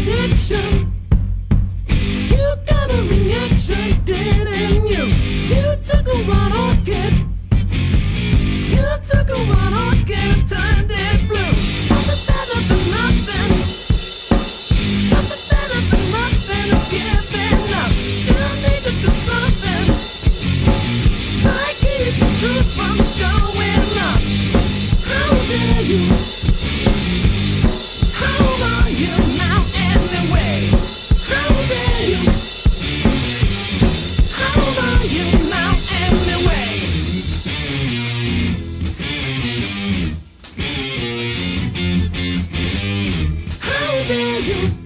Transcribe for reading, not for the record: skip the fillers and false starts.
connection. You got a reaction, didn't you? You took a wild orchid. You took a wild orchid and turned it blue. Something better than nothing. Something better than nothing is giving up. You need to do something to keep the truth from showing up. How dare you? How are you now anyway? How dare you? How are you now anyway? How dare you?